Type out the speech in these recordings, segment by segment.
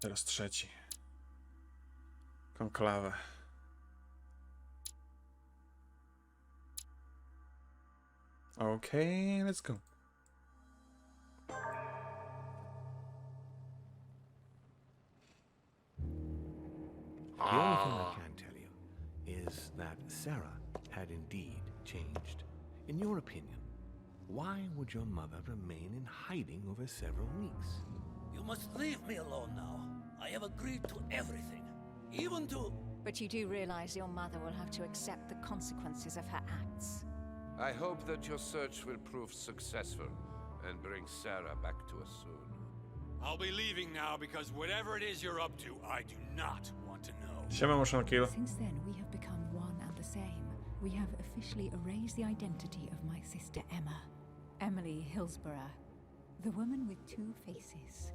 Teraz trzeci. Konklawę. Okay, let's go. The only thing I can tell you is that Sarah had indeed changed. In your opinion, why would your mother remain in hiding over several weeks? You must leave me alone now. I have agreed to everything, even to... But you do realize your mother will have to accept the consequences of her acts. I hope that your search will prove successful and bring Sarah back to us soon. I'll be leaving now because whatever it is you're up to, I do not want to know. Siema, muszę kill. Since then, we have become one and the same. We have officially erased the identity of my sister Emma. Emily Hillsborough. The woman with two faces.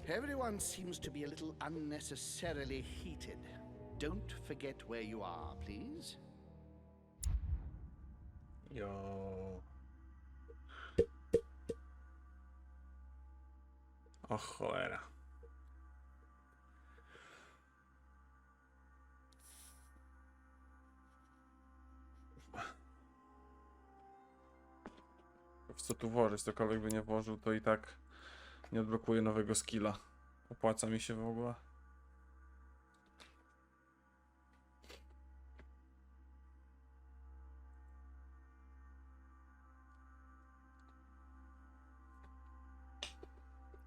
Everyone seems to be a little unnecessarily heated. Don't forget where you are, please. Jo. O cholera. W co tu włożyć? Cokolwiek by nie włożył, to i tak nie odblokuje nowego skilla. Opłaca mi się w ogóle.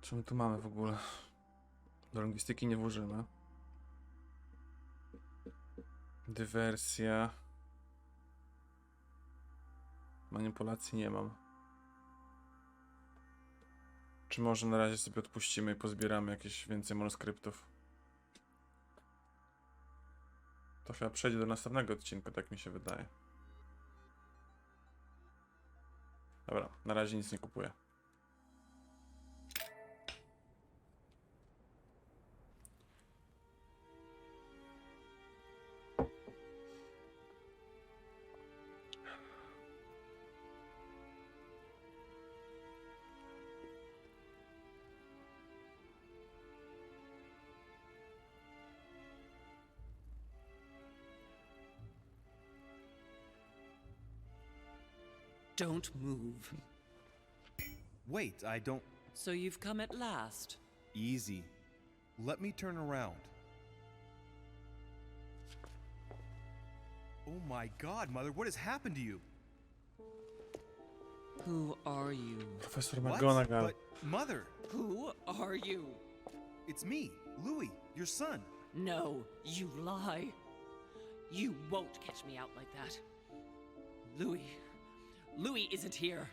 Co my tu mamy w ogóle? Do lingwistyki nie włożymy. Dywersja. Manipulacji nie mam. Czy może na razie sobie odpuścimy i pozbieramy jakieś więcej manuskryptów? To chyba przejdzie do następnego odcinka, tak mi się wydaje. Dobra, na razie nic nie kupuję. Don't move. Wait, I don't... So you've come at last. Easy. Let me turn around. Oh my god, Mother, what has happened to you? Who are you? Professor What? McGonagall. But, Mother, Who are you? it's me, Louis, your son. No, you lie. You won't catch me out like that. Louis isn't here.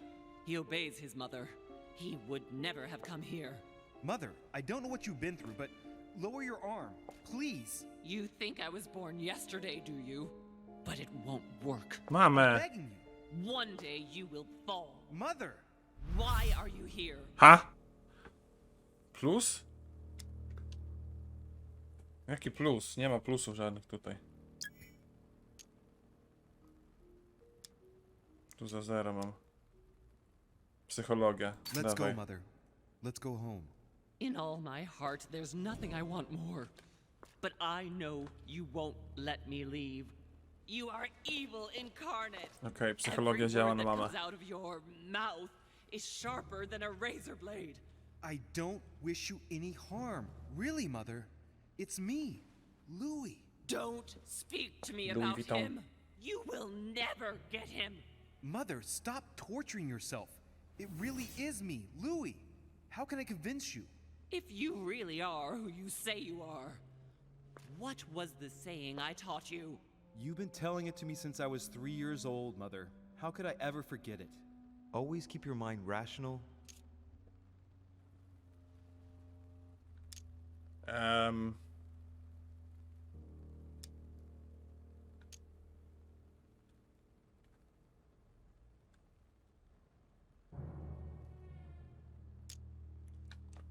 He obeys his mother. He would never have come here. Mother, I don't know what you've been through, but lower your arm, please. You think I was born yesterday, do you? But it won't work. Mamy. Begging you. One day you will fall. Mother! Why are you here? Ha? Plus? Jaki plus? Nie ma plusów żadnych tutaj. Tu za zero mam. Psychologia. Let's Dawaj. go, Mother. Let's go home. In all my heart, there's nothing I want more. But I know you won't let me leave. You are evil incarnate. Okej, psychologia Every działa word na that mamę. comes out of your mouth is sharper than a razor blade. I don't wish you any harm. Really, Mother. It's me, Louis. Don't speak to me Louis about Vuitton. him. You will never get him. Mother, stop torturing yourself. It really is me, Louis. How can I convince you? If you really are who you say you are, what was the saying I taught you? You've been telling it to me since I was 3 years old, Mother. How could I ever forget it? Always keep your mind rational.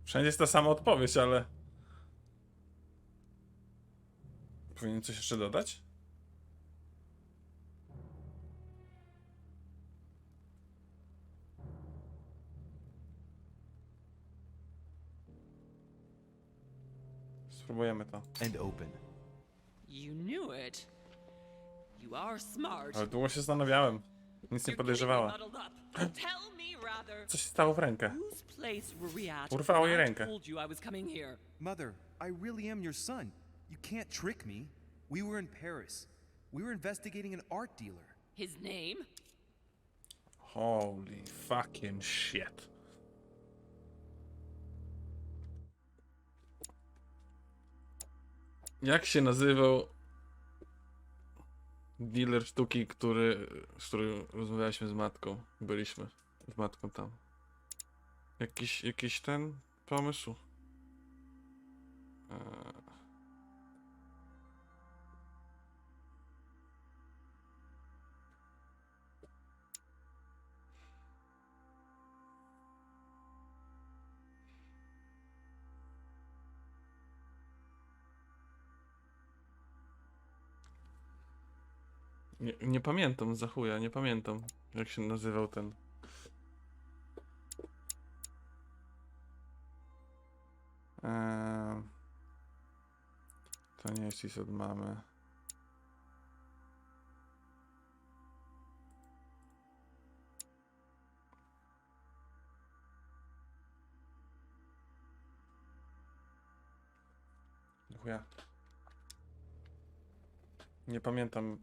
Wszędzie jest ta sama odpowiedź, ale... Powinien coś jeszcze dodać? Spróbujemy to. and open. You knew it. You are smart. Ale długo się zastanawiałem. Nic nie podejrzewała. Tell me rather. Co się stało w rękę? Whose place were we at? Urwało jej I rękę. told you I was coming here. Mother, I really am your son. You can't trick me. We were in Paris. We were investigating an art dealer. His name? Holy fucking shit. Jak się nazywał dealer sztuki, z którym rozmawialiśmy z matką? Byliśmy z matką tam. Jakiś ten pomysł? Nie pamiętam, za chuja, nie pamiętam, jak się nazywał ten. To nie jest list od mamy. Chuja. Nie pamiętam.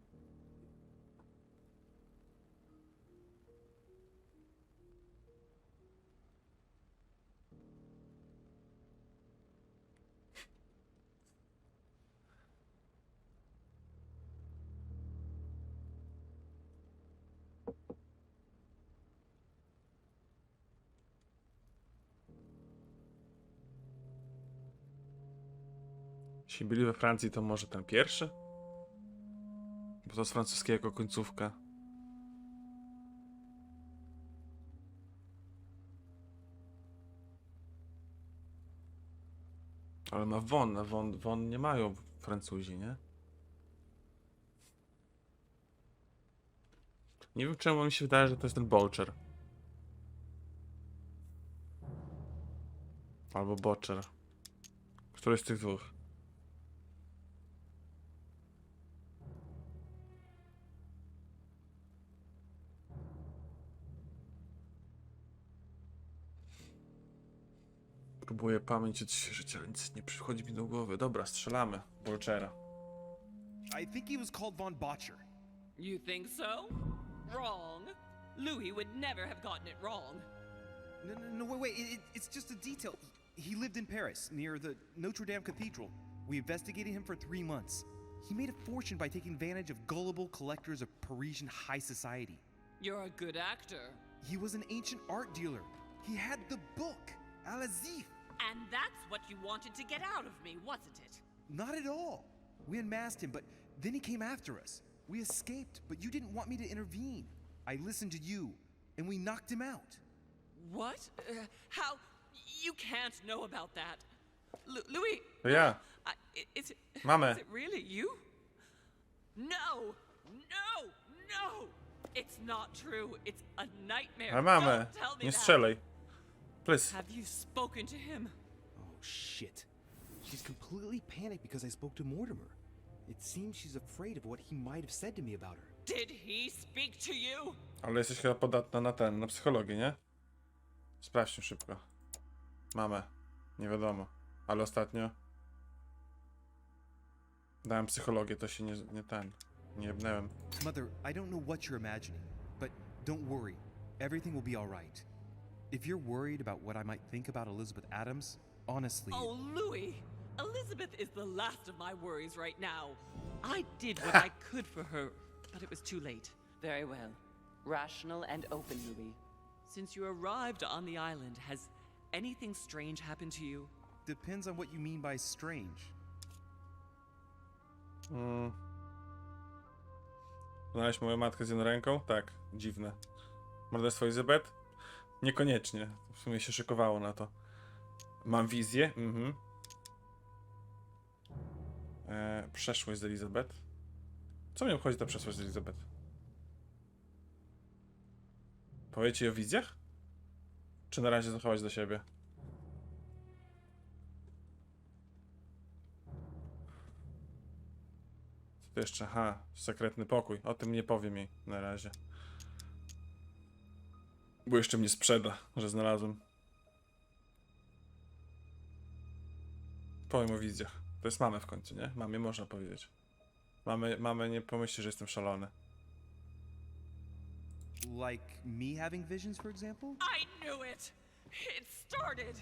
Jeśli byli we Francji, to może ten pierwszy? Bo to z francuskiego końcówka. Ale ma Von, a Von nie mają Francuzi, nie? Nie wiem, czemu mi się wydaje, że to jest ten Bolcher. Albo Botcher. Który z tych dwóch? Próbuję pamięć odświeżyć, ale nic nie przychodzi mi do głowy. Dobra, strzelamy. Bolchera. I think he was called Von Botcher. You think so? Wrong. Louis would never have gotten it wrong. No, wait. It's just a detail. He lived in Paris, near the Notre Dame Cathedral. We investigated him for 3 months. He made a fortune by taking advantage of gullible collectors of Parisian high society. You're a good actor. He was an ancient art dealer. He had the book, Al-Azif. And that's what you wanted to get out of me, wasn't it? Not at all. We unmasked him, but then he came after us. We escaped, but you didn't want me to intervene. I listened to you, and we knocked him out. What? How? You can't know about that. Louis. To ja. Is Mamę. it really you? No! It's not true. It's a nightmare. Ale mamę. Don't tell me Nie that. strzelaj. Please. Have you spoken to him? Oh, shit. She's completely panicked because I spoke to Mortimer. It seems she's afraid of what he might have said to me about her. Did he speak to you? Ale jesteś chyba podatna na psychologię, nie? Sprawdźmy szybko. Mamę. Nie wiadomo. Ale ostatnio dałem psychologię, to się nie jebnęłem. Mother, I don't know what you're imagining, but don't worry. Everything will be all right. If you're worried about what I might think about Elizabeth Adams, honestly... Oh, Louis! Elizabeth is the last of my worries right now. I did what I could for her, but it was too late. Very well. Rational and open, Louis. Since you arrived on the island, has anything strange happened to you? Depends on what you mean by strange. Znaleźć moją matkę z jedną ręką? Tak, dziwne. Morderstwo Elizabeth? Niekoniecznie. W sumie się szykowało na to. Mam wizję? Przeszłość z Elizabeth? Co mnie obchodzi ta przeszłość z Elizabeth? Powiecie o wizjach? Czy na razie zachować do siebie? To jeszcze, sekretny pokój. O tym nie powiem jej na razie. Bo jeszcze mnie sprzeda, że znalazłem. Powiem o wizjach. To jest mamy w końcu, nie? Mamie można powiedzieć. Mamy nie pomyśli, że jestem szalony. Like me having visions, for example? I knew it! It started!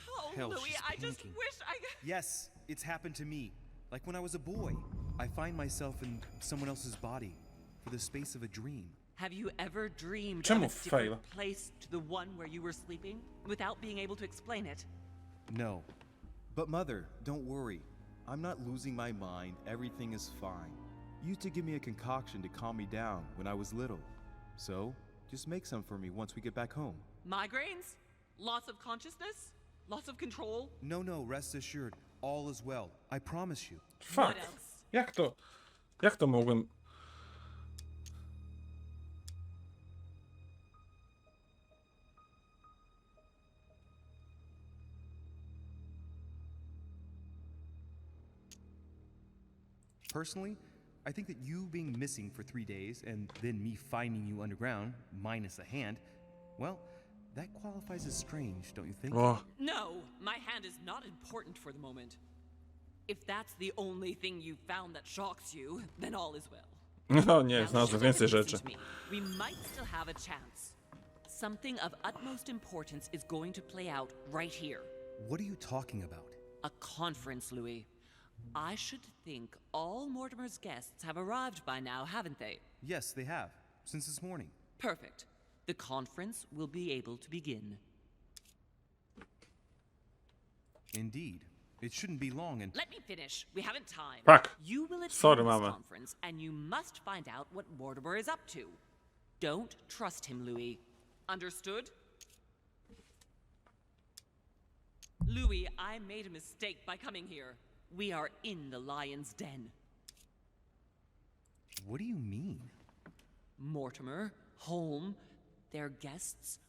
Oh, Hell, Louis, she's I just panicking. wish I... Yes, it's happened to me. Like when I was a boy. I find myself in someone else's body for the space of a dream. Have you ever dreamed Czemu of a fail? different place to the one where you were sleeping without being able to explain it? No. But Mother, don't worry. I'm not losing my mind. Everything is fine. You used to give me a concoction to calm me down when I was little. So, just make some for me once we get back home. Migraines? Loss of consciousness? Loss of control? No, rest assured. All is well. I promise you. Fuck. What else? Jak to mogłem... Personally, I think that you being missing for 3 days and then me finding you underground, minus a hand, well, that qualifies as strange, don't you think? O, No, my hand is not important for the moment. If that's the only thing you found that shocks you, then all is well. no nie, Now, znalazłem listen więcej to rzeczy. me. We might still have a chance. Something of utmost importance is going to play out right here. What are you talking about? A conference, Louis. I should think all Mortimer's guests have arrived by now, haven't they? Yes, they have, since this morning. Perfect. The conference will be able to begin. Indeed. It shouldn't be long and... Let me finish. We haven't time. Fuck. You will attend Sorry, this mama. conference, and you must find out what Mortimer is up to. Don't trust him, Louis. Understood? Louis, I made a mistake by coming here. We are in the lion's den. What do you mean? Mortimer, Holm, their guests.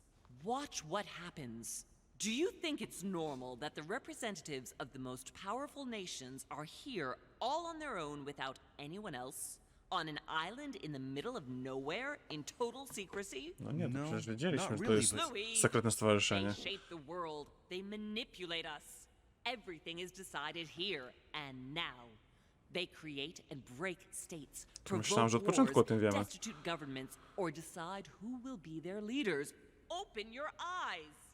Watch what happens. Do you think it's normal that the representatives of the most powerful nations are here all on their own without anyone else? On an island in the middle of nowhere in total secrecy? No nie, to No, przecież wiedzieliśmy, not że to really, jest but- Louis, sekretne stowarzyszenie. they shape the world. They manipulate us. Everything is decided here and now. They create and break states, myślałem, że od provoke początku o wars, tym wiemy. destitute governments, or decide who will be their leaders. Open your eyes!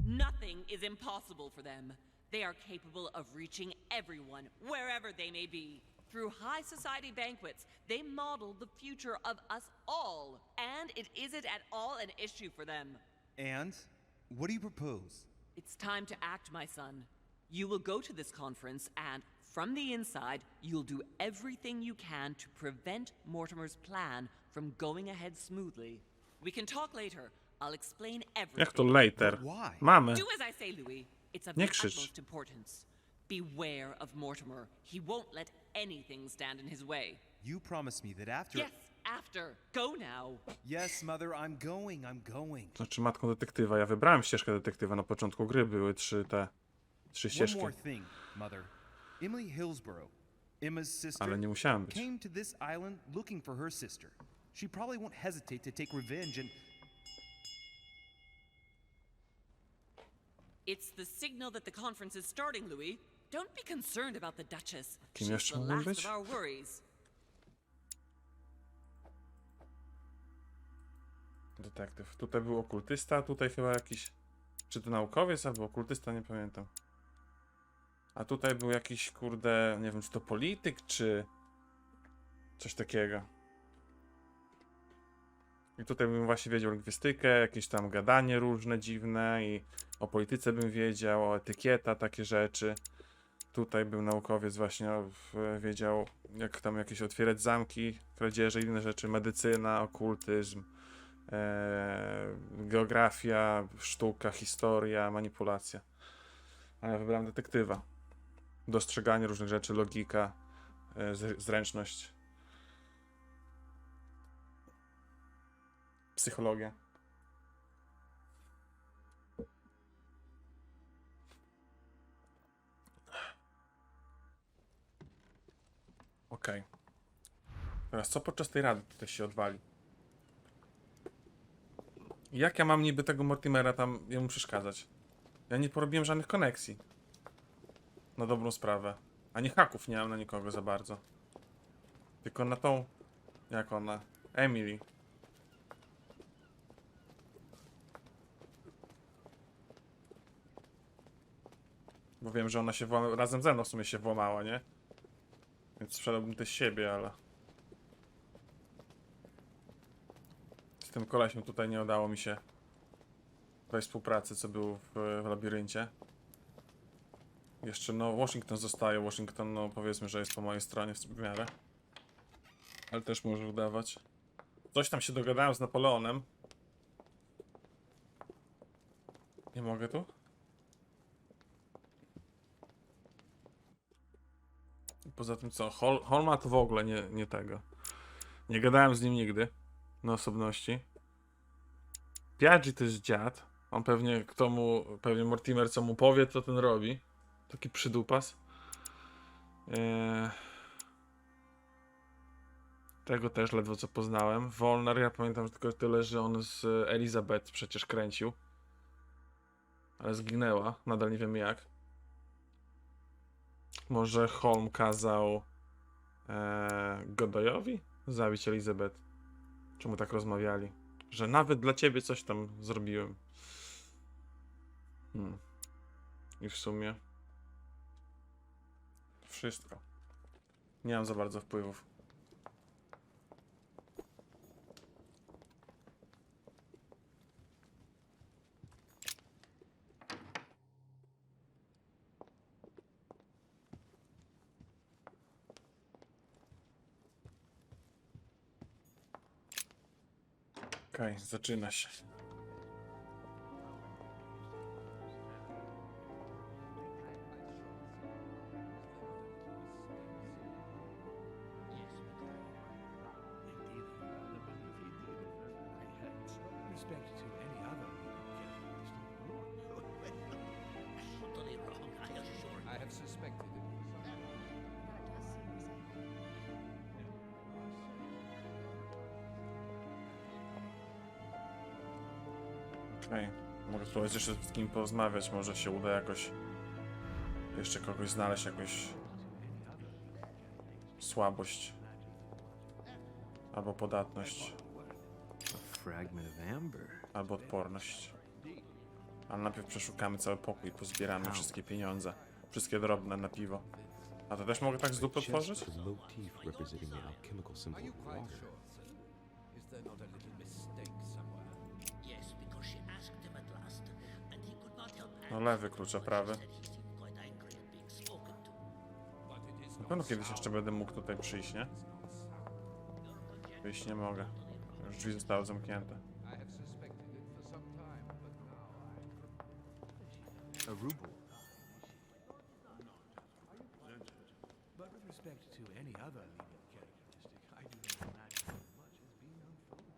Nothing is impossible for them. They are capable of reaching everyone, wherever they may be. Through high society banquets, they model the future of us all, and it isn't at all an issue for them. And? What do you propose? It's time to act, my son. You will go to this conference, and from the inside, you'll do everything you can to prevent Mortimer's plan from going ahead smoothly. We can talk later. I'll explain everything. Jak to later? Why? Mamy. Do as I say, Louis. It's of Nie the krzycz. utmost importance. Beware of Mortimer. He won't let anything stand in his way. You promised me that after... Yes, after. Go now. Yes, Mother, I'm going. Znaczy matką detektywa. Ja wybrałem ścieżkę detektywa. Na początku gry były trzy One ścieżki. more thing, Mother. Emily Hillsborough, Emma's sister, Ale nie musiałem być. came to this island looking for her sister. She probably won't hesitate to take revenge and... It's the signal that the conference is starting, Louis. Don't be concerned about the Duchess. Kim She's jeszcze the mógłbym last być? of our worries. Detektyw. Tutaj był okultysta, tutaj chyba jakiś... Czy to naukowiec albo okultysta, nie pamiętam. A tutaj był jakiś, kurde, nie wiem, czy to polityk, czy... Coś takiego. I tutaj bym właśnie wiedział lingwistykę, jakieś tam gadanie różne, dziwne i o polityce bym wiedział, o etykieta, takie rzeczy. Tutaj był naukowiec właśnie wiedział, jak tam jakieś otwierać zamki, kradzieże, inne rzeczy, medycyna, okultyzm, geografia, sztuka, historia, manipulacja. A ja wybrałem detektywa. Dostrzeganie różnych rzeczy, logika, zręczność. Psychologia. Okej. Teraz co podczas tej rady tutaj się odwali? Jak ja mam niby tego Mortimera tam jemu przeszkadzać? Ja nie porobiłem żadnych koneksji. Na dobrą sprawę. Ani haków nie mam na nikogo za bardzo. Tylko na tą... Jak ona? Emily. Bo wiem, że ona się razem ze mną w sumie się włamała, nie? Więc sprzedałbym też siebie, ale... Z tym kolesiem tutaj nie udało mi się wejść współpracy, co był w labiryncie. Jeszcze no Washington zostaje. Washington no powiedzmy, że jest po mojej stronie w miarę. Ale też może udawać. Coś tam się dogadałem z Napoleonem. Nie mogę tu? I poza tym co? Holma to w ogóle nie tego. Nie gadałem z nim nigdy. Na osobności. Piaggi to jest dziad. On pewnie, pewnie Mortimer co mu powie, to ten robi. Taki przydupas. Tego też ledwo co poznałem. Wolner, ja pamiętam tylko tyle, że on z Elizabeth przecież kręcił. Ale zginęła. Nadal nie wiemy jak. Może Holm kazał Godoyowi zabić Elizabeth. Czemu tak rozmawiali? Że nawet dla ciebie coś tam zrobiłem. I w sumie wszystko. Nie mam za bardzo wpływów. Okej, zaczyna się. I have suspected it. Okej. Mogę spróbować jeszcze z kim porozmawiać. Może się uda jakoś jeszcze kogoś znaleźć, jakąś słabość albo podatność, albo odporność. Ale najpierw przeszukamy cały pokój, pozbieramy wszystkie pieniądze, wszystkie drobne na piwo. A to też mogę tak z dupy otworzyć? Are you quite sure? Is there not a little mistake somewhere? No lewy klucz, a prawy. Na pewno kiedyś jeszcze będę mógł tutaj przyjść, nie? Wyjść nie mogę. Już drzwi zostały zamknięte. I have suspected it for some time, but now A ruble. But with respect to any other leading characteristic, I do not imagine that much has been unfolded.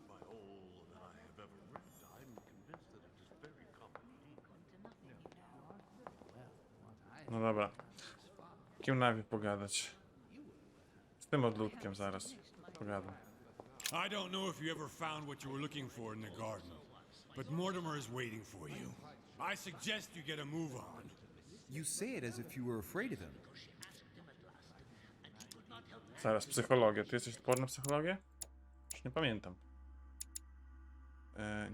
By all that I have ever read, I'm convinced that it is very common. No dobra. Kim najpierw pogadać? Z tym odludkiem zaraz pogadam. I don't know if you ever found what you were looking for in the garden, but Mortimer is waiting for you. I suggest you get a move on. You say it as if you were afraid of him. Zaraz, psychologia. Ty jesteś odporny na psychologię? Już nie pamiętam.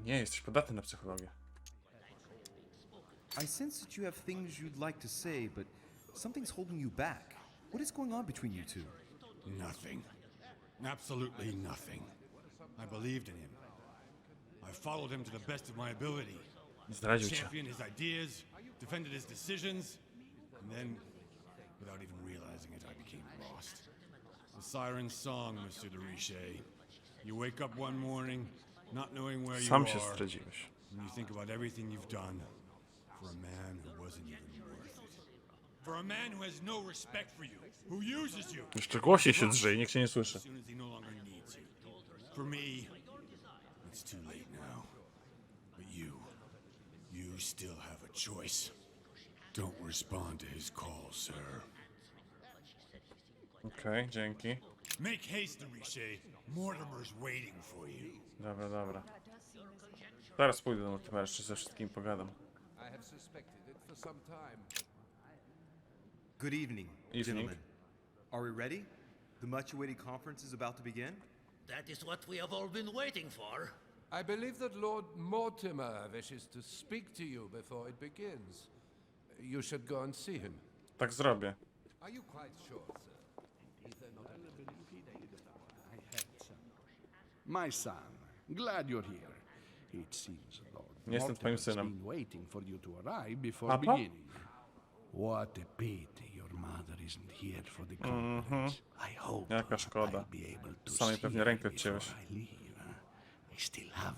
Nie, jesteś podatny na psychologię. I sense that you have things you'd like to say, but something's holding you back. What is going on between you two? Nothing. Absolutely nothing. I believed in him. I followed him to the best of my ability. Zdradził cię. Championed his ideas, defended his decisions, and then, without even realizing it, I became lost. The siren's song, Mr. de Richet. You wake up one morning, not knowing where you Sam się are, zdradziłeś. and you think about everything you've done for a man who wasn't even worth it. For a man who has no respect for you, who uses you. Jeszcze głośniej się drzyj, nikt cię nie słyszy. As soon as he no longer needs you. For me, it's too late now. But you still have a choice. Don't respond to his call, sir. Okej, dzięki. Make haste, Richet. Mortimer's waiting for you. Dobra, dobra. Zaraz pójdę do Mortimera, jeszcze ze wszystkimi pogadam. I have suspected it for some time. Good evening, Evening. gentlemen. Are we ready? The much-awaited conference is about to begin? That is what we have all been waiting for. I believe that Lord Mortimer wishes to speak to you before it begins. You should go and see him. Tak zrobię. Are you quite sure, sir? Is there not My son, glad you're here. It seems Lord Nie jestem twoim Mortimer's synem. been waiting for you to arrive before Papa? beginning. What a pity your mother isn't here for the conference. I hope Jaka szkoda. I'll be able to Samej see pewnie her rękę before odcięłeś. I leave. I still have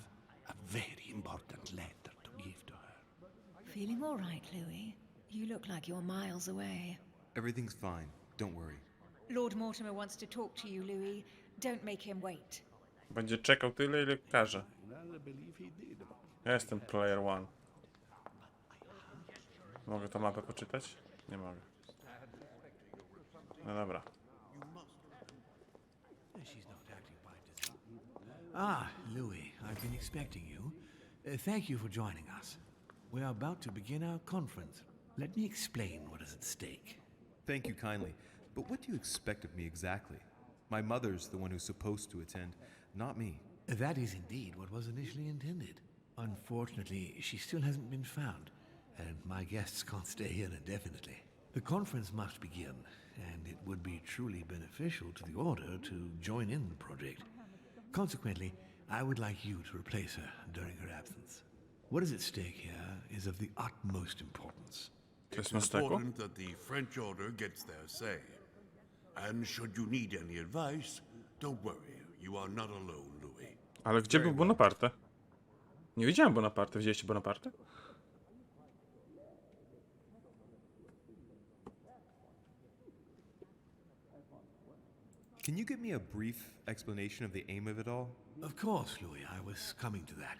a very important letter to give to her. Feeling all right, Louis? You look like you're miles away. Everything's fine. Don't worry. Lord Mortimer wants to talk to you, Louis. Don't make him wait. Będzie czekał tyle, ile każe. Ja jestem player one. Mogę tą mapę poczytać? Nie mogę. No dobra. Ah, Louis, I've been expecting you. Thank you for joining us. We are about to begin our conference. Let me explain what is at stake. Thank you kindly. But what do you expect of me exactly? My mother's the one who's supposed to attend, not me. That is indeed what was initially intended. Unfortunately, she still hasn't been found, and my guests can't stay here indefinitely. The conference must begin, and it would be truly beneficial to the Order to join in the project. Consequently, I would like you to replace her during her absence. What is at stake here is of the utmost importance. It's important that the French order gets their say. And should you need any advice, don't worry. You are not alone, Louis. Ale gdzie był Bonaparte? Nie widziałem Bonaparte. Widzieliście Bonaparte? Can you give me a brief explanation of the aim of it all? Of course, Louis, I was coming to that.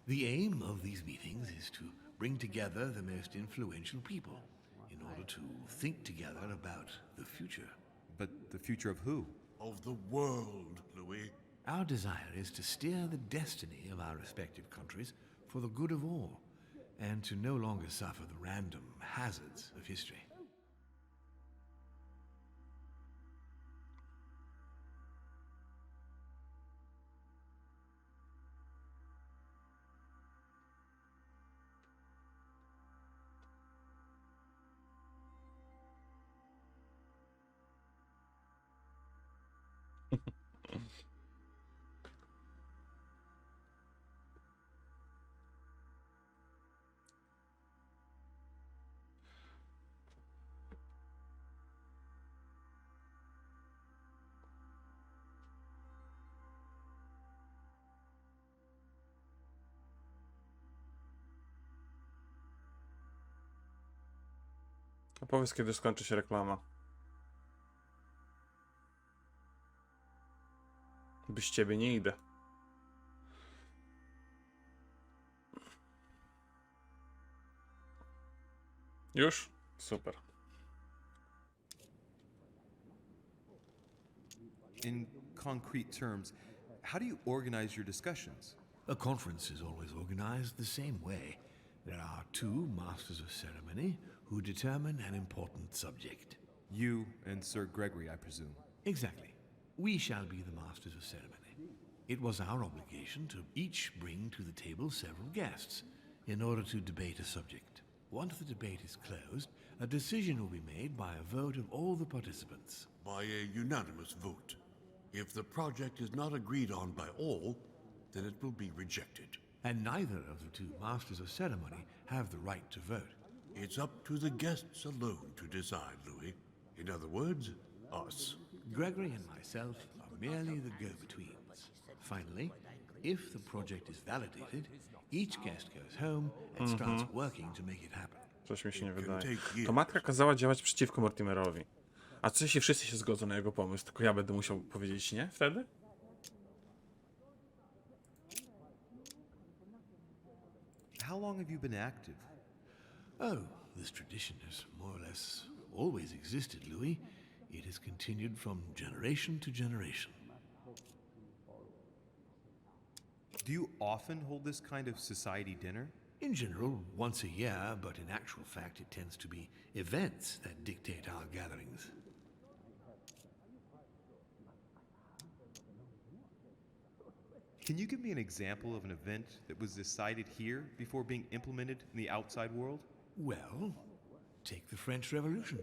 The aim of these meetings is to bring together the most influential people in order to think together about the future. But the future of who? Of the world, Louis. Our desire is to steer the destiny of our respective countries for the good of all, and to no longer suffer the random hazards of history. Opowiedz, kiedy skończy się reklama. Bez ciebie nie idę. Już? Super. In concrete terms, how do you organize your discussions? A conference is always organized the same way. There are two masters of ceremony who determine an important subject. You and Sir Gregory, I presume. Exactly. We shall be the masters of ceremony. It was our obligation to each bring to the table several guests in order to debate a subject. Once the debate is closed, a decision will be made by a vote of all the participants. By a unanimous vote. If the project is not agreed on by all, then it will be rejected. And neither of the two masters of ceremony have the right to vote. It's up to the guests alone to decide, Louis. In other words, us. Gregory and myself are merely the go-betweens. Finally, if the project is validated, each guest goes home and starts working to make it happen. Coś mi się nie wydaje. To matka kazała działać przeciwko Mortimerowi. A co jeśli wszyscy się zgodzą na jego pomysł, tylko ja będę musiał powiedzieć nie wtedy? How long have you been active? Oh, this tradition has more or less always existed, Louis. It is continued from generation to generation. Do you often hold this kind of society dinner? In general, once a year, but in actual fact, it tends to be events that dictate our gatherings. Can you give me an example of an event that was decided here before being implemented in the outside world? Well, take the French Revolution.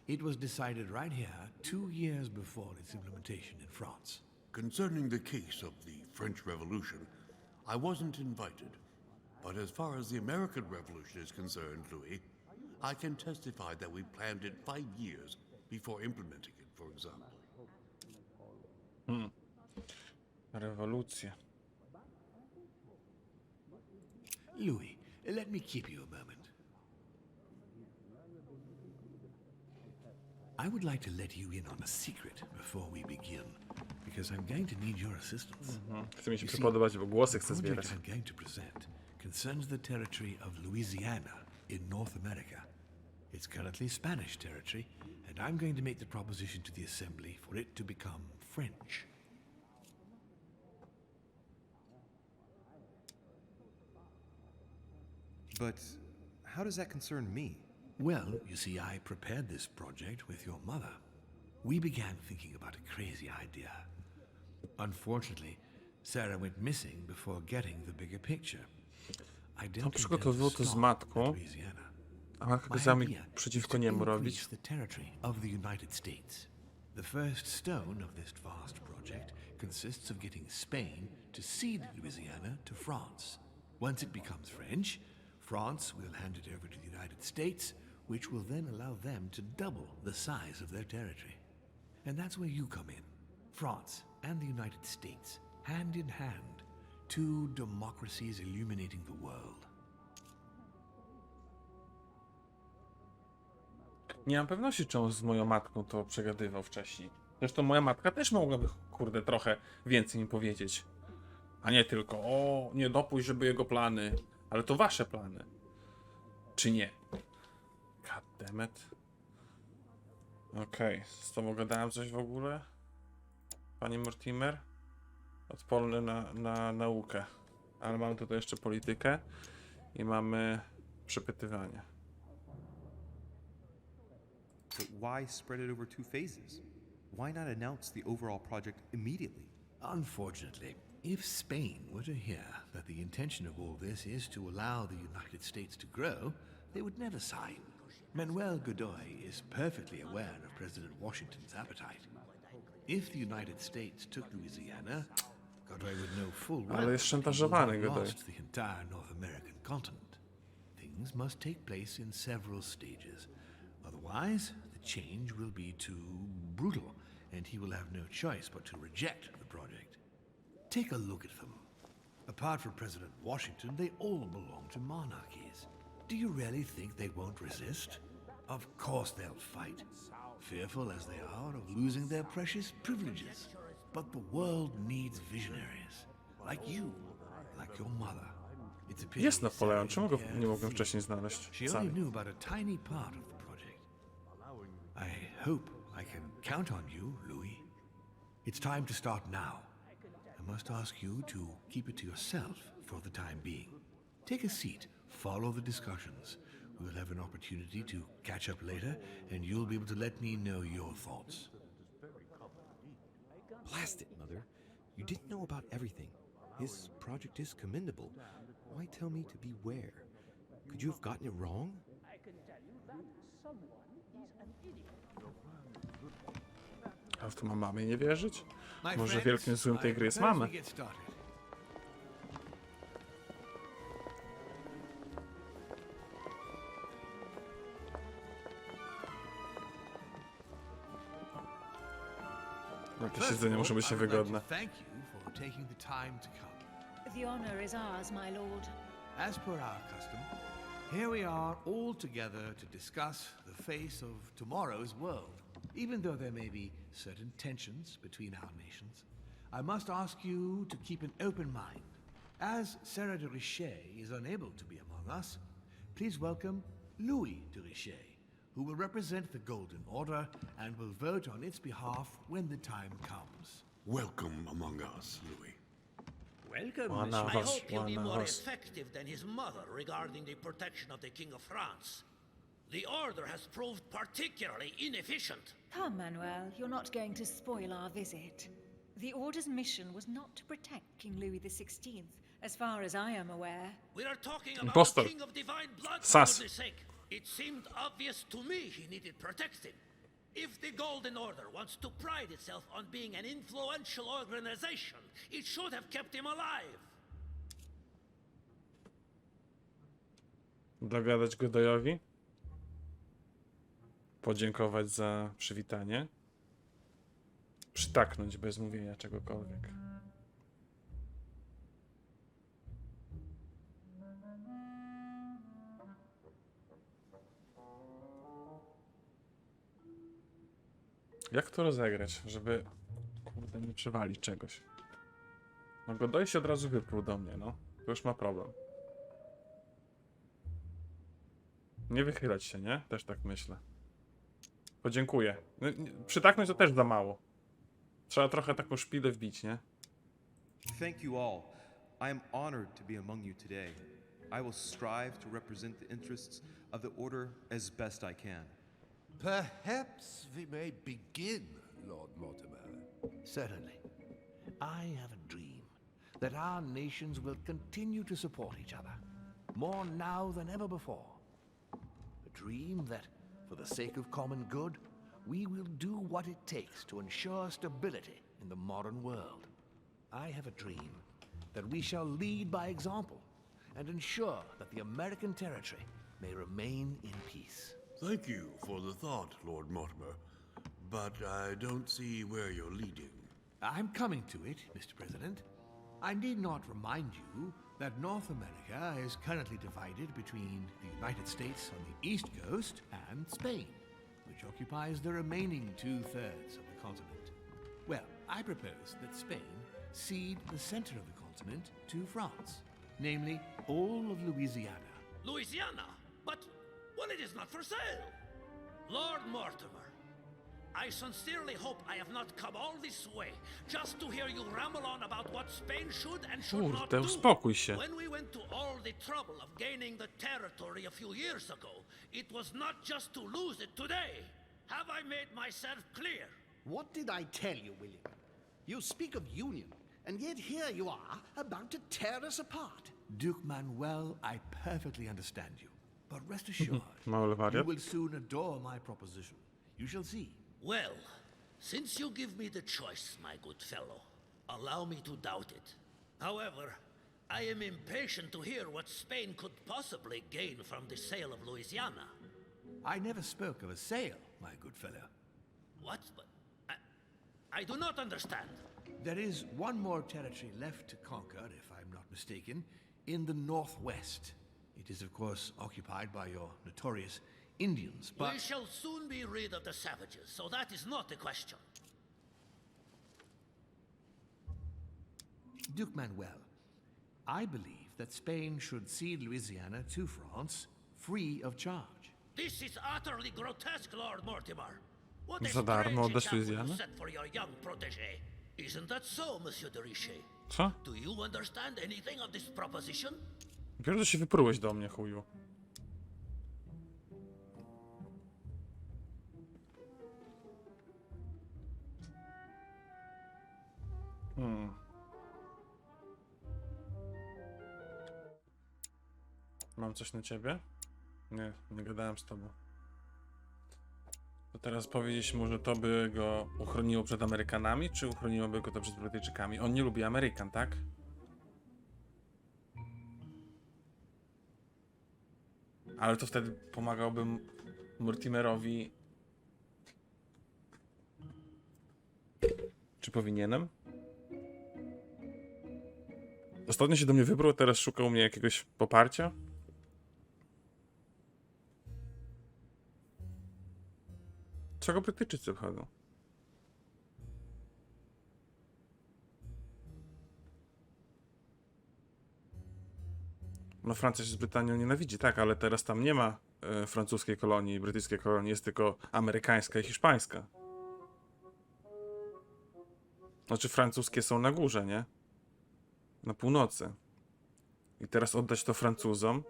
It was decided right here 2 years before its implementation in France. Concerning the case of the French Revolution, I wasn't invited. But as far as the American Revolution is concerned, Louis, I can testify that we planned it 5 years before implementing it, for example. Rewolucja. Louis, let me keep you a moment. I would like to let you in on a secret before we begin, because I'm going to need your assistance. Chce mi się przypodobać, bo głosy chcę The zbierać. project I'm going to present concerns the territory of Louisiana in North America. It's currently Spanish territory, and I'm going to make the proposition to the Assembly for it to become French. But how does that concern me? Well, you see, I prepared this project with your mother. We began thinking about a crazy idea. Unfortunately, Sarah went missing before getting the bigger picture. I To don't przygotowywał to z matką, a matka kazała mi przeciwko niemu robić. the territory of the United States. The first stone of this vast project consists of getting Spain to cede Louisiana to France. Once it becomes French, France will hand it over to the United States, which will then allow them to double the size of their territory. And that's where you come in. France and the United States, hand in hand, two democracies illuminating the world. Nie mam pewności, czy on z moją matką to przegadywał wcześniej. Zresztą moja matka też mogłaby, kurde, trochę więcej mi powiedzieć. A nie tylko, o, nie dopuść, żeby jego plany. Ale to wasze plany. Czy nie? Goddammit. Okej, z tobą gadałem coś w ogóle? Panie Mortimer? Odporny na naukę. Ale mamy tutaj jeszcze politykę. I mamy przepytywanie. But why spread it over 2 phases? Why not announce the overall project immediately? Unfortunately, if Spain were to hear that the intention of all this is to allow the United States to grow, they would never sign. Manuel Godoy is perfectly aware of President Washington's appetite. If the United States took Louisiana, Godoy would know full well Ale jest that he szantażowany, would have Godoy. lost the entire North American continent. Things must take place in several stages. Otherwise, the change will be too brutal, and he will have no choice but to reject the project. Take a look at them. Apart from President Washington, they all belong to monarchies. Do you really think they won't resist? Of course they'll fight, fearful as they are of losing their precious privileges. But the world needs visionaries, like you, like your mother. It's a pity Jest Napoleon, Sarah czemu go didn't nie care mogłem to wcześniej see. znaleźć? She only knew about a tiny part of the project. I hope I can count on you, Louis. It's time to start now. I must ask you to keep it to yourself for the time being. Take a seat, follow the discussions. We'll have an opportunity to catch up later, and you'll be able to let me know your thoughts. Blast it, Mother. You didn't know about everything. His project is commendable. Why tell me to beware? Could you have gotten it wrong? A w to mam mamie nie wierzyć? My Może friends, wielkim złym tej I gry jest propose mamy. we get started. Jakie siedzenie muszą być I would like to niewygodne. thank you for taking the time to come. The honor is ours, my lord. As per our custom, here we are all together to discuss the face of tomorrow's world. Even though there may be certain tensions between our nations, I must ask you to keep an open mind. As Sarah de Richet is unable to be among us, please welcome Louis de Richet, who will represent the Golden Order and will vote on its behalf when the time comes. Welcome among us, Louis. Welcome, One monsieur. of I us, hope he'll be one of more us. effective than his mother regarding the protection of the King of France. The Order has proved particularly inefficient. Come, Manuel, you're not going to spoil our visit. The Order's mission was not to protect King Louis XVI, as far as I am aware. We are talking about Impostor. a king of divine blood, for Sas. goodness sake. It seemed obvious to me he needed protecting. If the Golden Order wants to pride itself on being an influential organization, it should have kept him alive. Dogadać Godoyowi. Podziękować za przywitanie. Przytaknąć bez mówienia czegokolwiek. Jak to rozegrać, żeby kurde nie przywalić czegoś? No Godoy się od razu wypluł do mnie, no. To już ma problem. Nie wychylać się, nie? Też tak myślę. Podziękuję. No, przytaknąć to też za mało. Trzeba trochę taką szpilę wbić, nie? Thank you all. I am honored to be among you today. I will strive to represent the interests of the Order as best I can. Perhaps we may begin, Lord Mortimer. Certainly. I have a dream that our nations will continue to support each other, more now than ever before. A dream that, for the sake of common good, we will do what it takes to ensure stability in the modern world. I have a dream that we shall lead by example and ensure that the American territory may remain in peace. Thank you for the thought, Lord Mortimer, but I don't see where you're leading. I'm coming to it, Mr. President. I need not remind you that North America is currently divided between the United States on the east coast and Spain, which occupies the remaining 2/3 of the continent. Well, I propose that Spain cede the center of the continent to France, namely all of Louisiana. Louisiana? Well, it is not for sale. Lord Mortimer, I sincerely hope I have not come all this way just to hear you ramble on about what Spain should and should not Kurde, do. uspokój się. When we went to all the trouble of gaining the territory a few years ago, it was not just to lose it today. Have I made myself clear? What did I tell you, William? You speak of union, and yet here you are, about to tear us apart. Duke Manuel, I perfectly understand you. But rest assured, Mały you wariat. will soon adore my proposition. You shall see. Well, since you give me the choice, my good fellow, allow me to doubt it. However, I am impatient to hear what Spain could possibly gain from the sale of Louisiana. I never spoke of a sale, my good fellow. What? But I do not understand. There is one more territory left to conquer, if I'm not mistaken, in the northwest. It is, of course, occupied by your notorious Indians, but... We shall soon be rid of the savages, so that is not the question. Duke Manuel, I believe that Spain should cede Louisiana to France, free of charge. This is utterly grotesque, Lord Mortimer. What a Za darmo strange oddać example you Louisianę? set for your young protégé. Isn't that so, Monsieur de Richet? Co? Do you understand anything of this proposition? Dopiero się wyprułeś do mnie, chuju. Mam coś na ciebie? Nie, nie gadałem z tobą. To teraz powiedzieć mu, że to by go uchroniło przed Amerykanami, czy uchroniłoby go to przed Brytyjczykami? On nie lubi Amerykan, tak? Ale to wtedy pomagałbym Mortimerowi. Czy powinienem? Ostatnio się do mnie wybrał, teraz szukał mnie jakiegoś poparcia? Czego Brytyjczycy wchodzą? No Francja się z Brytanią nienawidzi, tak, ale teraz tam nie ma francuskiej kolonii, brytyjskiej kolonii jest tylko amerykańska i hiszpańska. Znaczy francuskie są na górze, nie? Na północy. I teraz oddać to Francuzom.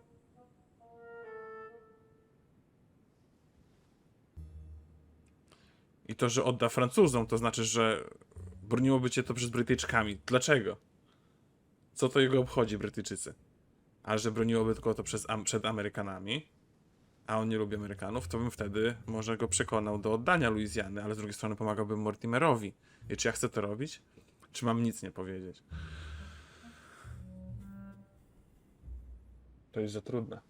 I to, że odda Francuzom, to znaczy, że broniłoby cię to przed Brytyjczykami. Dlaczego? Co to jego obchodzi, Brytyjczycy? A że broniłoby tylko to przed Amerykanami, a on nie lubi Amerykanów, to bym wtedy może go przekonał do oddania Luizjany, ale z drugiej strony pomagałbym Mortimerowi. I czy ja chcę to robić? Czy mam nic nie powiedzieć? To jest za trudne.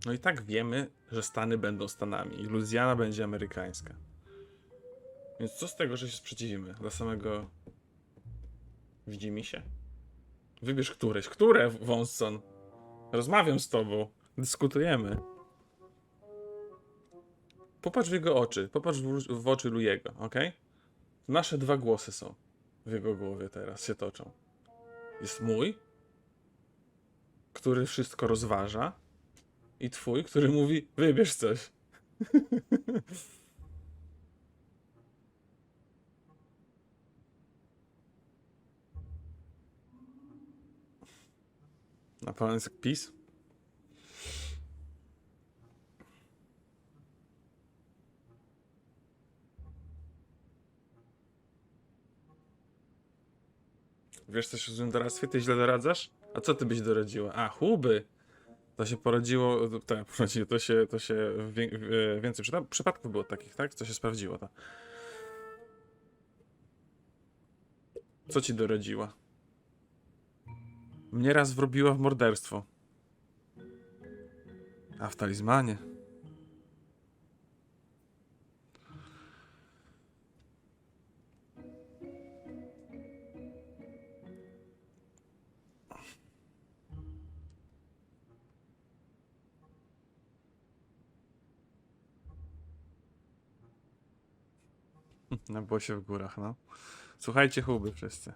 No i tak wiemy, że Stany będą Stanami i Luizjana będzie amerykańska. Więc co z tego, że się sprzeciwimy? Dla samego... Widzi mi się? Wybierz któreś. Które, Wąson? Rozmawiam z tobą. Dyskutujemy. Popatrz w jego oczy. Popatrz w oczy Luiego, ok? Nasze dwa głosy są w jego głowie teraz, się toczą. Jest mój, który wszystko rozważa, i twój, który mówi, wybierz coś. Na pewno jest jak PiS? Wiesz coś o złym doradztwie? Ty źle doradzasz? A co ty byś doradziła? A, chuby! To się porodziło, to się więcej przypadków było takich, tak? Co się sprawdziło, to. Co ci doradziła? Mnie raz wrobiła w morderstwo. A w talizmanie? Na bosie w górach, no. Słuchajcie chuby wszyscy.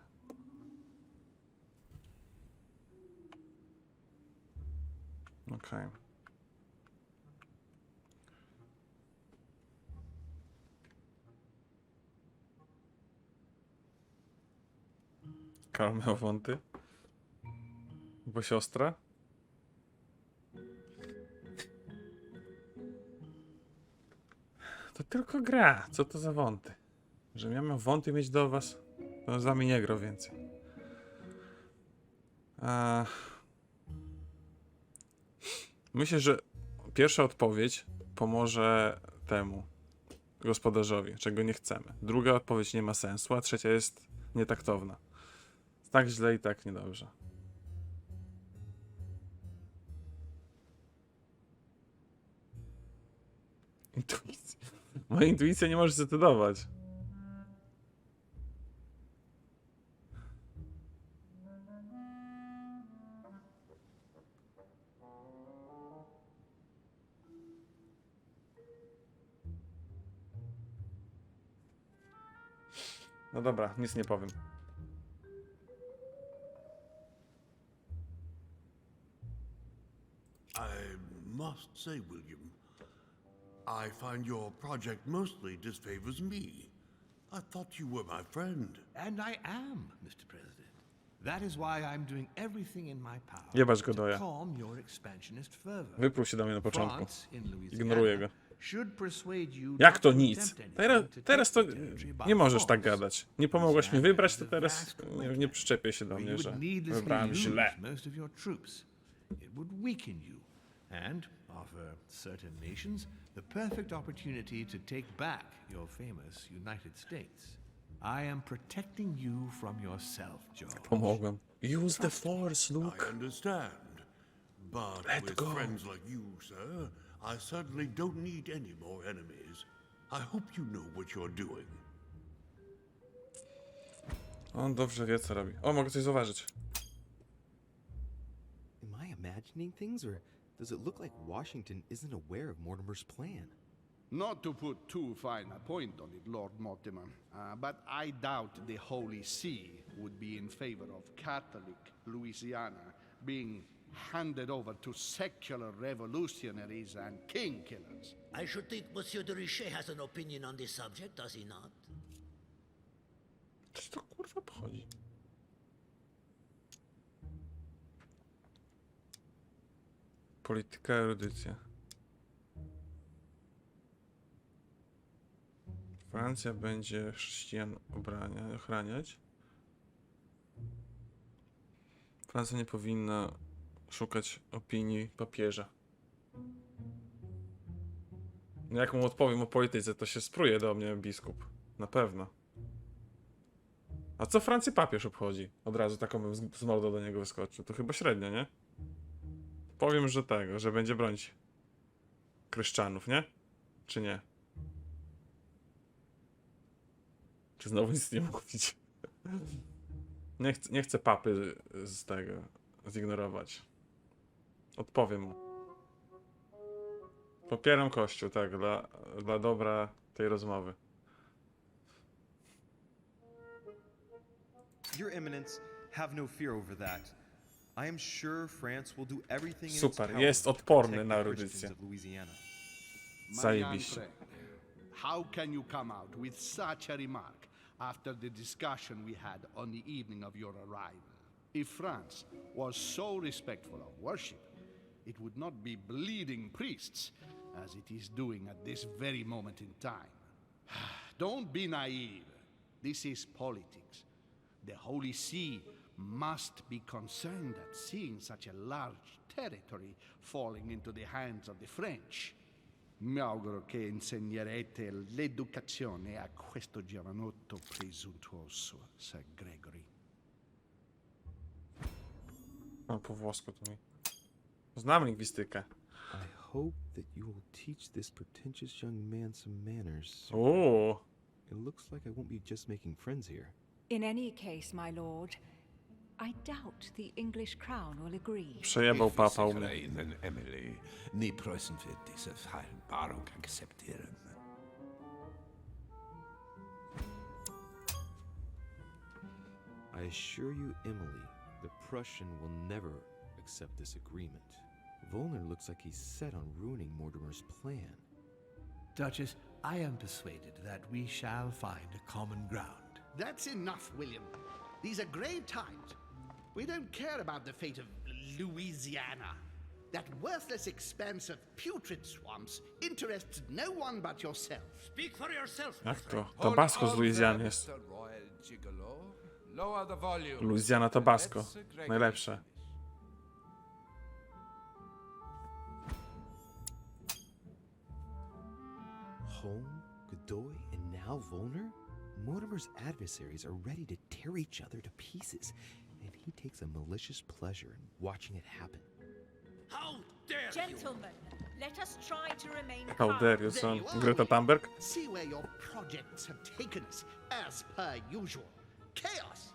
Okej. Karol miał wąty? Bo siostra? To tylko gra. Co to za wąty? Że ja miał wąty mieć do was, to z wami nie grał więcej. Myślę, że pierwsza odpowiedź pomoże temu gospodarzowi, czego nie chcemy. Druga odpowiedź nie ma sensu, a trzecia jest nietaktowna. Tak źle i tak niedobrze. Intuicja. Moja intuicja nie może zdecydować. No dobra, nic nie powiem. I must say, William, I find your project mostly disfavors me. I thought you were my friend. And I am, Mr. President. That is why I'm doing everything in my power Jebać go doja. to calm your expansionist fervor. Wyprół się do mnie na początku. France in Louisiana Ignoruję go. should persuade you Jak not to to nic? attempt anything Teraz to to take the territory by nie możesz tak force. gadać. Nie pomogłaś mi wybrać, to teraz Louisiana nie przyczepię się do where mnie, you że would needlessly wybrałem lose źle. most of your troops. It would weaken you and offer certain nations the perfect opportunity to take back your famous United States. I am protecting you from yourself, George. Pomogłem. Use the force, Luke. I understand. But Let with go. friends like you, sir, I certainly don't need any more enemies. I hope you know what you're doing. On dobrze wie, co robi. O, mogę coś zauważyć. Am I imagining things, or does it look like Washington isn't aware of Mortimer's plan? Not to put too fine a point on it, Lord Mortimer, but I doubt the Holy See would be in favor of Catholic Louisiana being handed over to secular revolutionaries and king killers. I should think Monsieur de Richet has an opinion on this subject, does he not? Co to kurwa obchodzi? Polityka, erudycja. Francja będzie chrześcijan ochraniać. Francja nie powinna szukać opinii papieża. No jak mu odpowiem o polityce, to się spruje do mnie biskup. Na pewno. A co Francji papież obchodzi? Od razu taką bym z mordą do niego wyskoczył. To chyba średnio, nie? Powiem, że tego, że będzie bronić chrześcijanów, nie? Czy nie? Czy znowu nic nie mówić? Nie chcę papy z tego zignorować. Odpowiem mu. Popieram Kościół, tak, dla dobra tej rozmowy. Your Eminence, have no fear over that. I am sure France will do everything in its Super, power jest to odporny protect na the erudycję. Christians of Louisiana. Zajebiście. How can you come out with such a remark after the discussion we had on the evening of your arrival? If France was so respectful of worship, it would not be bleeding priests as it is doing at this very moment in time. Don't be naive. This is politics. The Holy See must be concerned at seeing such a large territory falling into the hands of the French. Mi auguro che insegnerete l'educazione a questo giovanotto presuntuoso, Sir Gregory. O, po włosku to mi. Znam lingwistykę. I hope that you will teach this pretentious young man some manners. O. It looks like I won't be just making friends here. In any case, my lord, I doubt the English crown will agree. Przejebał papa u mnie. Reinen Emily, ni preußen wir diese Vereinbarung akzeptieren. I assure you, Emily, the Prussian will never accept this agreement. Volner looks like he's set on ruining Mortimer's plan. Duchess, I am persuaded that we shall find a common ground. That's enough, William. These are grave times. We don't care about the fate of Louisiana. That worthless expanse of putrid swamps interests no one but yourself. Speak for yourself, Jak to? Tabasco z Luizjany jest. Luizjana Tabasco. Najlepsze. Home, Godoy, and now Volner? Mortimer's adversaries are ready to tear each other to pieces, and he takes a malicious pleasure in watching it happen. How dare Gentlemen, let us try to remain How calm. dare you, son? Greta Thunberg? See where your projects have taken us, as per usual. Chaos!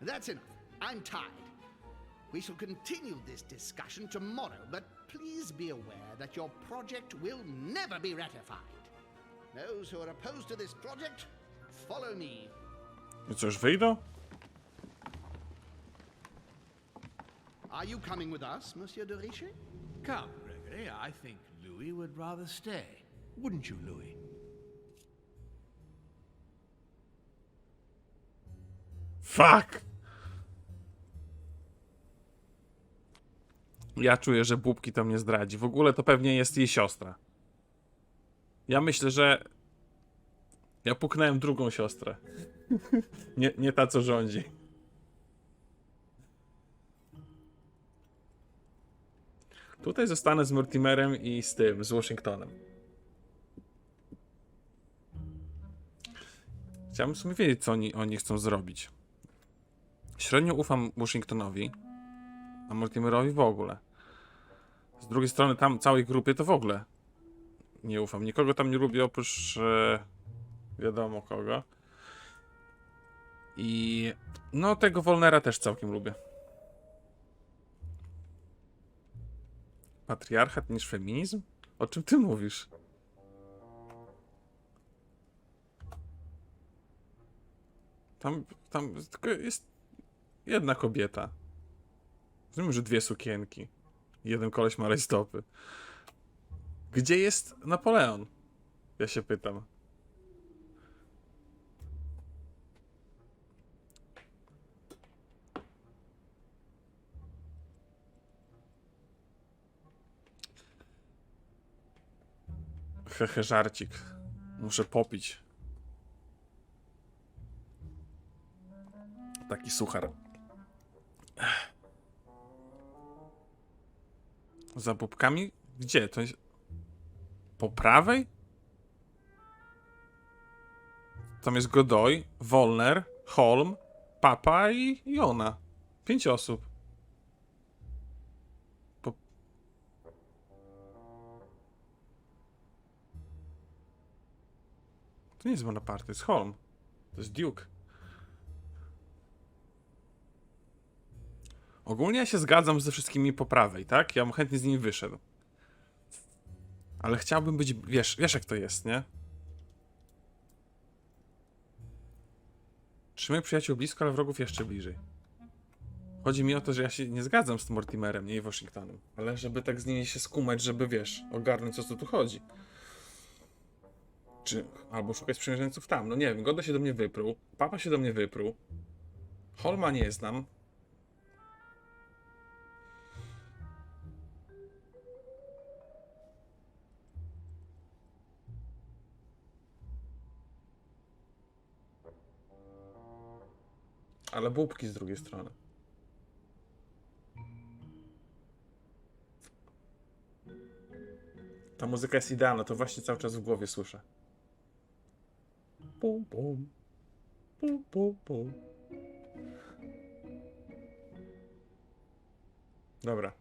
That's enough. I'm tired. We shall continue this discussion tomorrow, but please be aware that your project will never be ratified. Those who are opposed to this project, follow me. I co, już wyjdą? Are you coming with us, Monsieur de Richet? Come, Gregory, I think Louis would rather stay. Wouldn't you, Louis? Fuck! Ja czuję, że Bubki to mnie zdradzi. W ogóle to pewnie jest jej siostra. Ja myślę, że ja puknąłem drugą siostrę. nie ta, co rządzi. Tutaj zostanę z Mortimerem i z tym, z Washingtonem. Chciałbym w sumie wiedzieć, co oni chcą zrobić. Średnio ufam Washingtonowi, a Mortimerowi w ogóle. Z drugiej strony tam całej grupie to w ogóle nie ufam. Nikogo tam nie lubię oprócz wiadomo kogo. I no tego Volnera też całkiem lubię. Patriarchat niż feminizm? O czym ty mówisz? Tam tylko jest jedna kobieta. Rozumiem, że 2 sukienki. Jeden koleś ma rajstopy. Gdzie jest Napoleon? Ja się pytam. Hehe, żarcik. Muszę popić. Taki suchar. Za bubkami? Gdzie? To jest... Po prawej? Tam jest Godoy, Wolner, Holm, Papa i ona. 5 osób. To nie jest Bonaparte, to jest Holm. To jest Duke. Ogólnie ja się zgadzam ze wszystkimi po prawej, tak? Ja bym chętnie z nimi wyszedł. Ale chciałbym być... Wiesz jak to jest, nie? Trzymaj przyjaciół blisko, ale wrogów jeszcze bliżej. Chodzi mi o to, że ja się nie zgadzam z Mortimerem, nie i Washingtonem. Ale żeby tak z nimi się skumać, żeby, wiesz, ogarnąć, o co tu chodzi. Albo szukać sprzymierzeńców tam. No nie wiem, Godo się do mnie wypruł. Papa się do mnie wypruł. Holma nie znam. Ale bubki z drugiej strony. Ta muzyka jest idealna, to właśnie cały czas w głowie słyszę. Pum, pum. Pum, pum, pum. Dobra.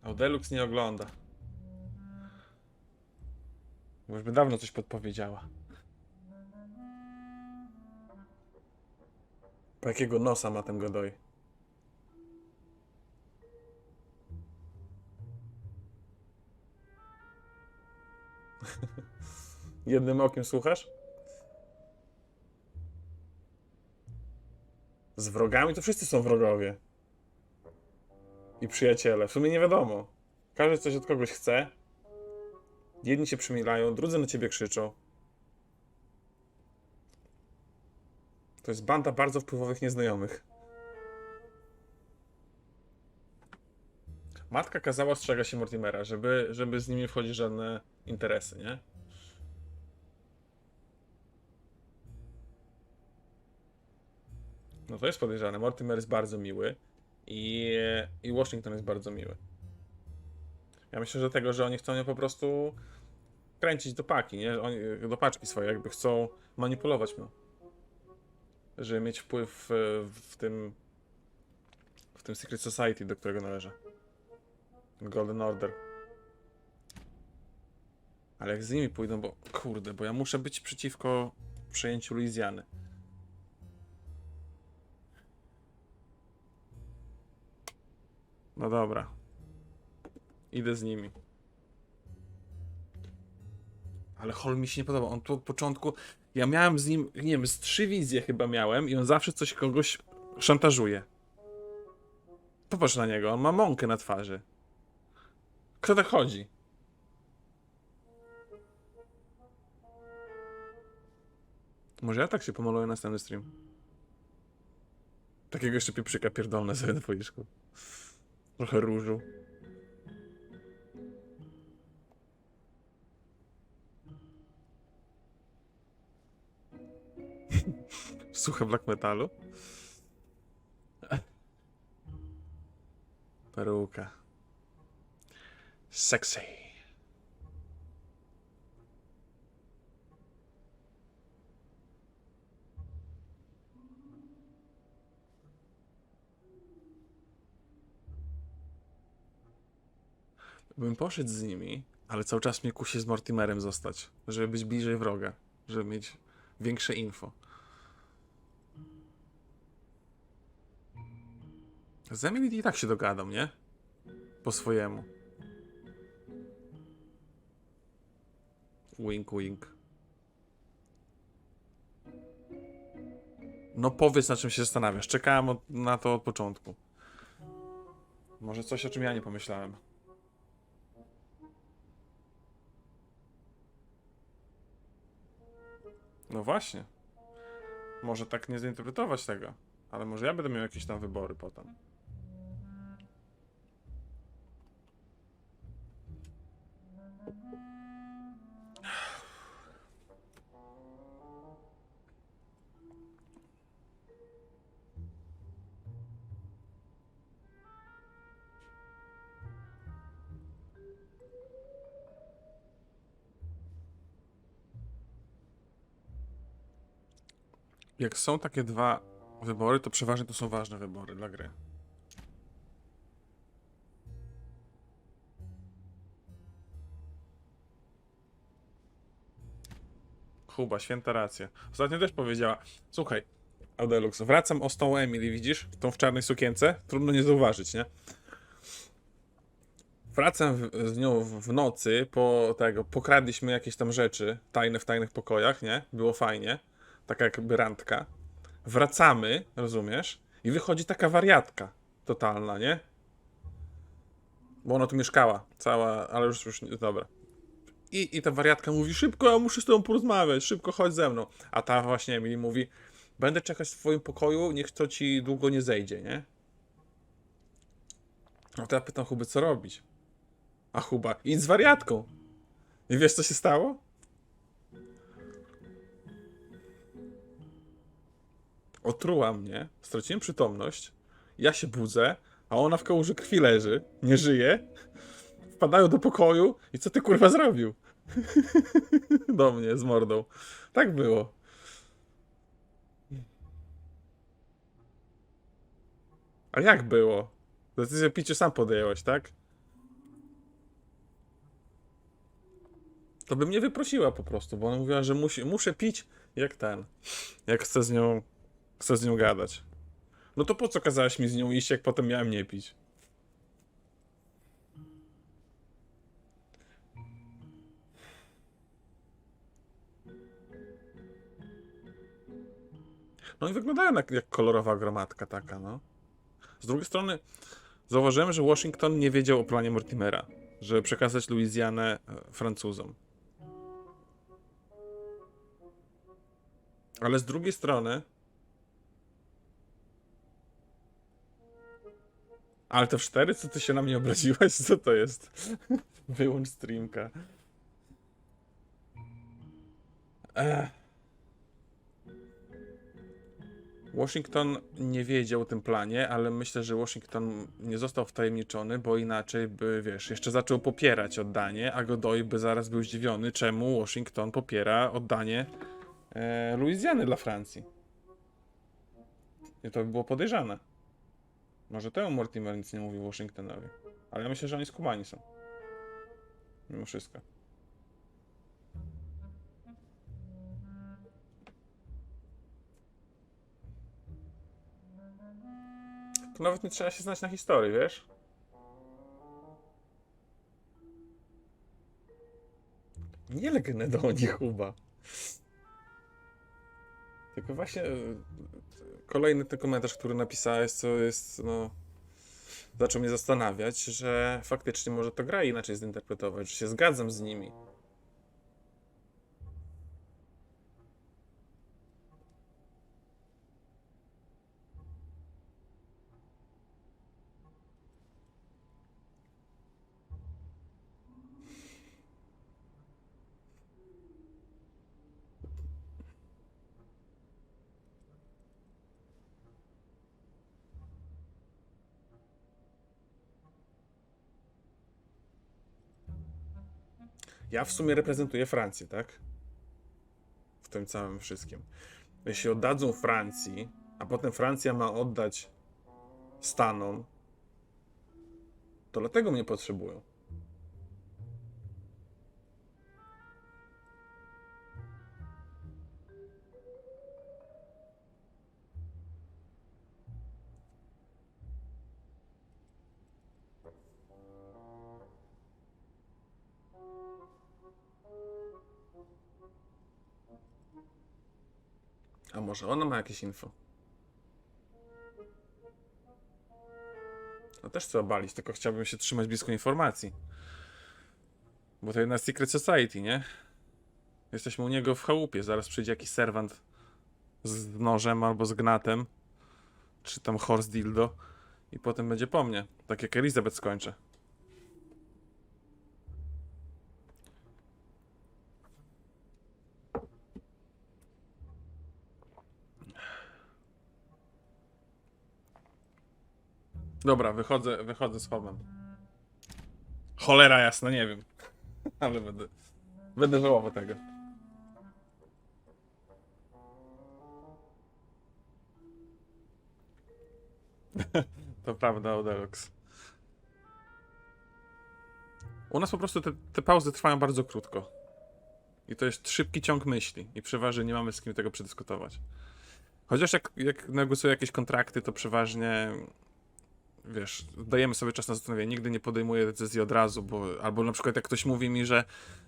Audelux nie ogląda. Już by dawno coś podpowiedziała. Po jakiego nosa ma ten Godoy? Jednym okiem słuchasz? Z wrogami to wszyscy są wrogowie. I przyjaciele. W sumie nie wiadomo. Każdy coś od kogoś chce. Jedni się przymilają, drudzy na ciebie krzyczą. To jest banda bardzo wpływowych nieznajomych. Matka kazała ostrzegać się Mortimera, żeby z nim nie wchodzić żadne interesy, nie? No to jest podejrzane. Mortimer jest bardzo miły i Washington jest bardzo miły. Ja myślę, że tego, że oni chcą ją po prostu kręcić do paki, nie? Oni, do paczki swojej, jakby chcą manipulować mną. Żeby mieć wpływ w tym Secret Society, do którego należę. Golden Order. Ale jak z nimi pójdą, bo kurde, bo ja muszę być przeciwko przejęciu Luizjany. No dobra. Idę z nimi. Ale Hall mi się nie podoba. On tu od początku... Ja miałem z nim, nie wiem, z 3 wizje chyba miałem i on zawsze kogoś szantażuje. Popatrz na niego, on ma mąkę na twarzy. Kto tak chodzi? Może ja tak się pomaluję na następny stream? Takiego jeszcze pieprzyka pierdolne sobie na policzku. Trochę różu. Suche black metalu. Peruka. Sexy. Bym poszedł z nimi, ale cały czas mnie kusi z Mortimerem zostać, żeby być bliżej wroga, żeby mieć większe info. Z Emily i tak się dogadam, nie? Po swojemu. Wink, wink. No powiedz, na czym się zastanawiasz. Czekałem na to od początku. Może coś, o czym ja nie pomyślałem. No właśnie. Może tak nie zinterpretować tego. Ale może ja będę miał jakieś tam wybory potem. Jak są takie dwa wybory, to przeważnie to są ważne wybory dla gry. Kuba, święta racja. Ostatnio też powiedziała, słuchaj, Audelux, wracam o z tą Emily, widzisz? Tą w czarnej sukience? Trudno nie zauważyć, nie? Wracam z nią w nocy, pokradliśmy jakieś tam rzeczy tajne w tajnych pokojach, nie? Było fajnie. Taka jakby randka. Wracamy, rozumiesz? I wychodzi taka wariatka totalna, nie? Bo ona tu mieszkała, cała, ale już dobra. I ta wariatka mówi, szybko, ja muszę z tobą porozmawiać, szybko chodź ze mną. A ta właśnie Emily mówi, będę czekać w twoim pokoju, niech to ci długo nie zejdzie, nie? No to ja pytam Huby, co robić? A Huba, idź z wariatką. I wiesz, co się stało? Otruła mnie, straciłem przytomność, ja się budzę, a ona w kałuży krwi leży, nie żyje. Wpadają do pokoju i co ty kurwa zrobił? Do mnie z mordą. Tak było. A jak było? Decyzję o piciu sam podjęłaś, tak? To by mnie wyprosiła po prostu, bo ona mówiła, że muszę pić jak chcę z nią gadać. No to po co kazałaś mi z nią iść, jak potem miałem nie pić? No i wyglądają jak kolorowa gromadka taka, no. Z drugiej strony zauważyłem, że Washington nie wiedział o planie Mortimera, żeby przekazać Luizjanę Francuzom. Ale z drugiej strony... Ale te 4, co ty się na mnie obraziłaś? Co to jest? Wyłącz streamka. Washington nie wiedział o tym planie, ale myślę, że Washington nie został wtajemniczony, bo inaczej by, wiesz, jeszcze zaczął popierać oddanie, a Godoy by zaraz był zdziwiony, czemu Washington popiera oddanie Luizjany dla Francji. I to by było podejrzane. Może temu Mortimer nic nie mówił Washingtonowi. Ale ja myślę, że oni skumani są. Mimo wszystko. To nawet nie trzeba się znać na historii, wiesz? Nie lgnę do nich chyba. Tylko właśnie kolejny ten komentarz, który napisałeś, co jest, no... Zaczął mnie zastanawiać, że faktycznie może to gra inaczej zinterpretować, że się zgadzam z nimi. Ja w sumie reprezentuję Francję, tak? W tym całym wszystkim. Jeśli oddadzą Francji, a potem Francja ma oddać Stanom, to dlatego mnie potrzebują. A może ona ma jakieś info? No też chcę obalić, tylko chciałbym się trzymać blisko informacji. Bo to jednak Secret Society, nie? Jesteśmy u niego w chałupie, zaraz przyjdzie jakiś serwant z nożem albo z gnatem. Czy tam horse dildo. I potem będzie po mnie. Tak jak Elizabeth skończę. Dobra, wychodzę z homem. Cholera jasna, nie wiem. Ale będę żałował tego. To prawda, Odelox. U nas po prostu te pauzy trwają bardzo krótko. I to jest szybki ciąg myśli. I przeważnie nie mamy z kim tego przedyskutować. Chociaż jak negocjuję jakieś kontrakty, to przeważnie... Wiesz, dajemy sobie czas na zastanowienie. Nigdy nie podejmuję decyzji od razu, albo na przykład jak ktoś mówi mi,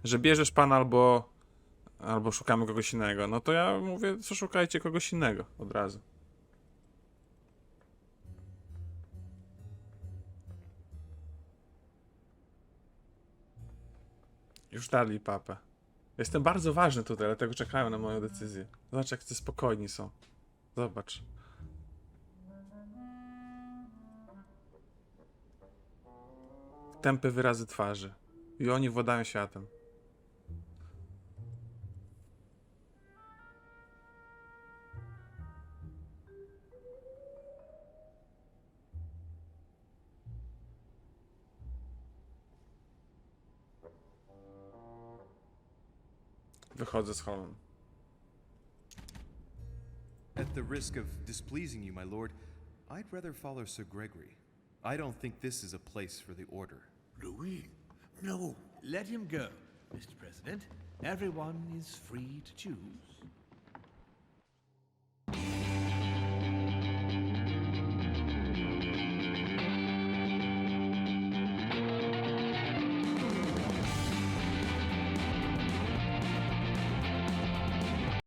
że bierzesz pan albo szukamy kogoś innego, no to ja mówię, co szukajcie kogoś innego od razu. Już dali papę. Jestem bardzo ważny tutaj, dlatego czekają na moją decyzję. Zobacz, jak ty spokojni są. Zobacz. Tępe wyrazy twarzy. I oni władają światem. Wychodzę z holem. At the risk of displeasing you, my lord, I'd rather follow Sir Gregory. I don't think this is a place for the order. Louis? No. Let him go, Mr. President. Everyone is free to choose.